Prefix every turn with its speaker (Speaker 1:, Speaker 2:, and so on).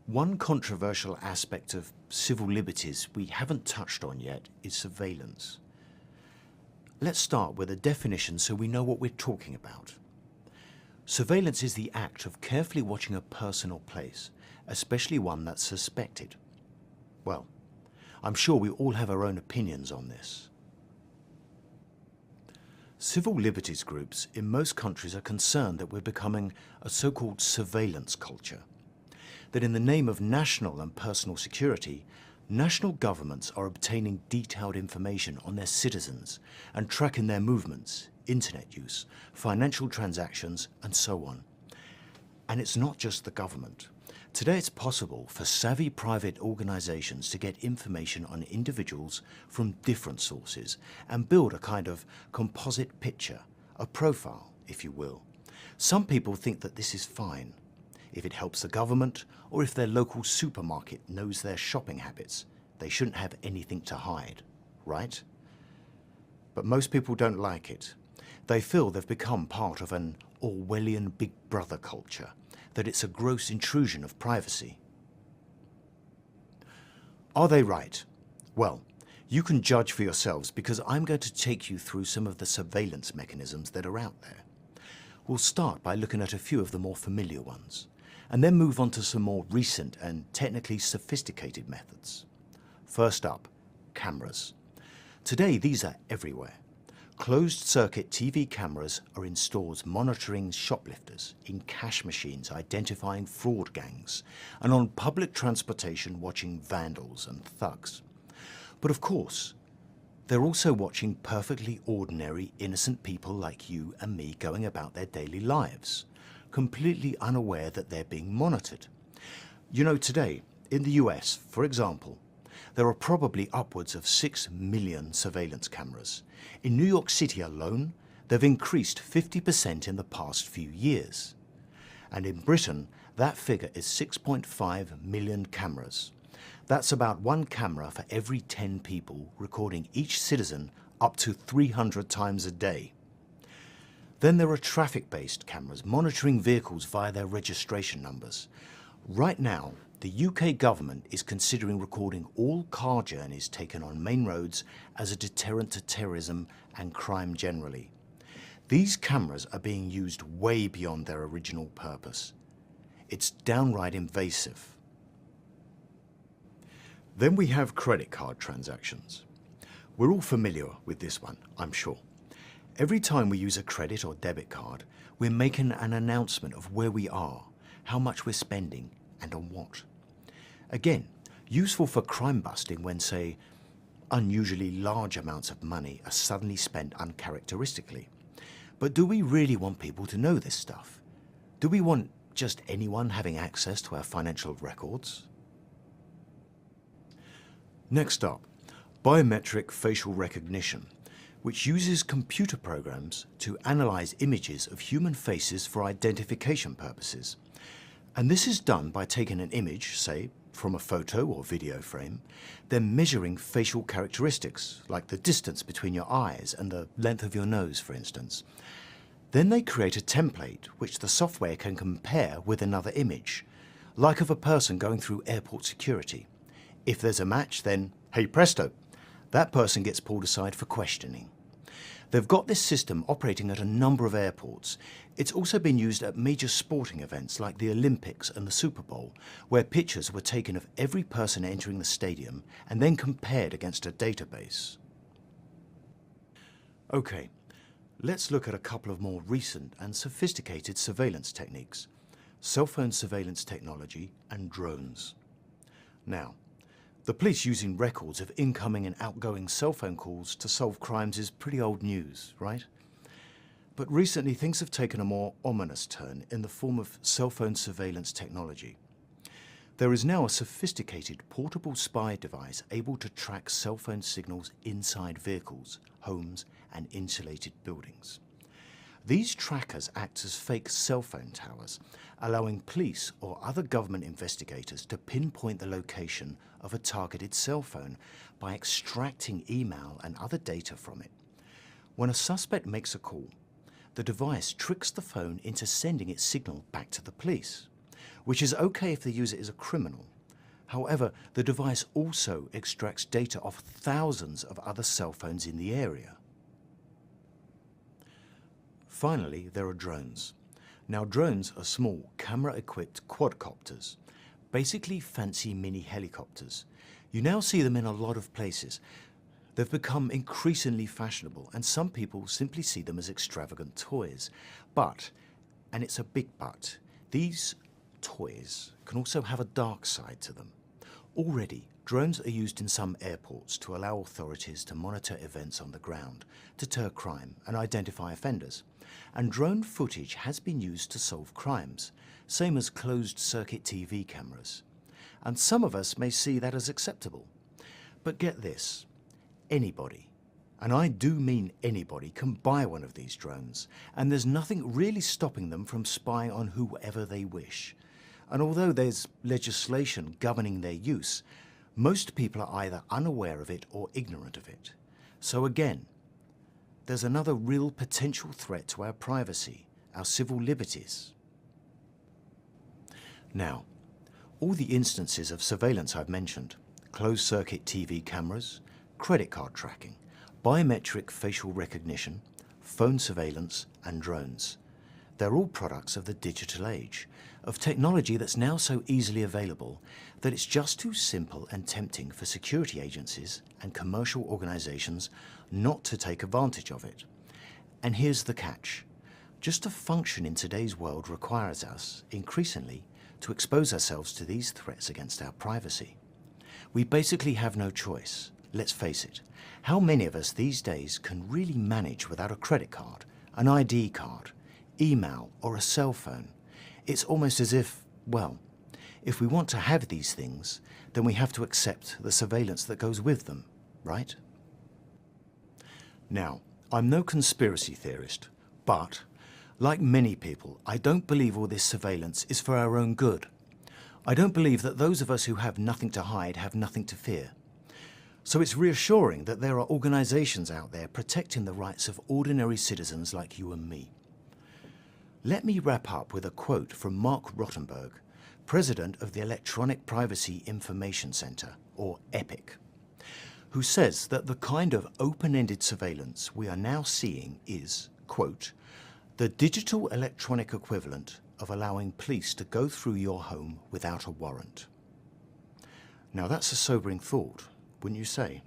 Speaker 1: One controversial aspect of civil liberties we haven't touched on yet is surveillance. Let's start with a definition so we know what we're talking about. Surveillance is the act of carefully watching a person or place, especially one that's suspected. Well, I'm sure we all have our own opinions on this. Civil liberties groups in most countries are concerned that we're becoming a so-called surveillance culture. That in the name of national and personal security, national governments are obtaining detailed information on their citizens and tracking their movements, internet use, financial transactions, and so on. And it's not just the government. Today it's possible for savvy private organizations to get information on individuals from different sources and build a kind of composite picture, a profile, if you will. Some people think that this is fine, if it helps the government or if their local supermarket knows their shopping habits. They shouldn't have anything to hide, right? But most people don't like it. They feel they've become part of an Orwellian Big Brother culture, that it's a gross intrusion of privacy. Are they right? Well, you can judge for yourselves because I'm going to take you through some of the surveillance mechanisms that are out there. We'll start by looking at a few of the more familiar ones, and then move on to some more recent and technically sophisticated methods. First up, cameras. Today these are everywhere. Closed-circuit TV cameras are in stores monitoring shoplifters, in cash machines identifying fraud gangs, and on public transportation watching vandals and thugs. But of course, they're also watching perfectly ordinary, innocent people like you and me going about their daily lives, completely unaware that they're being monitored. You know, today, in the US, for example, there are probably upwards of 6 million surveillance cameras. In New York City alone, they've increased 50% in the past few years. And in Britain, that figure is 6.5 million cameras. That's about one camera for every 10 people, recording each citizen up to 300 times a day. Then there are traffic-based cameras monitoring vehicles via their registration numbers. Right now, the UK government is considering recording all car journeys taken on main roads as a deterrent to terrorism and crime generally. These cameras are being used way beyond their original purpose. It's downright invasive. Then we have credit card transactions. We're all familiar with this one, I'm sure. Every time we use a credit or debit card, we're making an announcement of where we are, how much we're spending, and on what. Again, useful for crime busting when, say, unusually large amounts of money are suddenly spent uncharacteristically. But do we really want people to know this stuff? Do we want just anyone having access to our financial records? Next up, biometric facial recognition, which uses computer programs to analyze images of human faces for identification purposes. And this is done by taking an image, say, from a photo or video frame, then measuring facial characteristics, like the distance between your eyes and the length of your nose, for instance. Then they create a template which the software can compare with another image, like of a person going through airport security. If there's a match, then, hey presto, that person gets pulled aside for questioning. They've got this system operating at a number of airports. It's also been used at major sporting events like the Olympics and the Super Bowl, where pictures were taken of every person entering the stadium and then compared against a database. Okay, let's look at a couple of more recent and sophisticated surveillance techniques: cell phone surveillance technology and drones. Now, the police using records of incoming and outgoing cell phone calls to solve crimes is pretty old news, right? But recently things have taken a more ominous turn in the form of cell phone surveillance technology. There is now a sophisticated portable spy device able to track cell phone signals inside vehicles, homes, and insulated buildings. These trackers act as fake cell phone towers, allowing police or other government investigators to pinpoint the location of a targeted cell phone by extracting email and other data from it. When a suspect makes a call, the device tricks the phone into sending its signal back to the police, which is okay if the user is a criminal. However, the device also extracts data off thousands of other cell phones in the area. Finally, there are drones. Now, drones are small, camera-equipped quadcopters, basically fancy mini helicopters. You now see them in a lot of places. They've become increasingly fashionable, and some people simply see them as extravagant toys. But, and it's a big but, these toys can also have a dark side to them. Already, drones are used in some airports to allow authorities to monitor events on the ground, deter crime, and identify offenders. And drone footage has been used to solve crimes, same as closed-circuit TV cameras. And some of us may see that as acceptable. But get this, anybody, and I do mean anybody, can buy one of these drones, and there's nothing really stopping them from spying on whoever they wish. And although there's legislation governing their use, most people are either unaware of it or ignorant of it. So again, there's another real potential threat to our privacy, our civil liberties. Now, all the instances of surveillance I've mentioned, closed-circuit TV cameras, credit card tracking, biometric facial recognition, phone surveillance, and drones, they're all products of the digital age, of technology that's now so easily available that it's just too simple and tempting for security agencies and commercial organizations not to take advantage of it. And here's the catch. Just to function in today's world requires us, increasingly, to expose ourselves to these threats against our privacy. We basically have no choice. Let's face it. How many of us these days can really manage without a credit card, an ID card, email, or a cell phone? It's almost as if, well, if we want to have these things, then we have to accept the surveillance that goes with them, right? Now, I'm no conspiracy theorist, but, like many people, I don't believe all this surveillance is for our own good. I don't believe that those of us who have nothing to hide have nothing to fear. So it's reassuring that there are organizations out there protecting the rights of ordinary citizens like you and me. Let me wrap up with a quote from Mark Rottenberg, president of the Electronic Privacy Information Center, or EPIC, who says that the kind of open-ended surveillance we are now seeing is, quote, the digital electronic equivalent of allowing police to go through your home without a warrant. Now that's a sobering thought, wouldn't you say?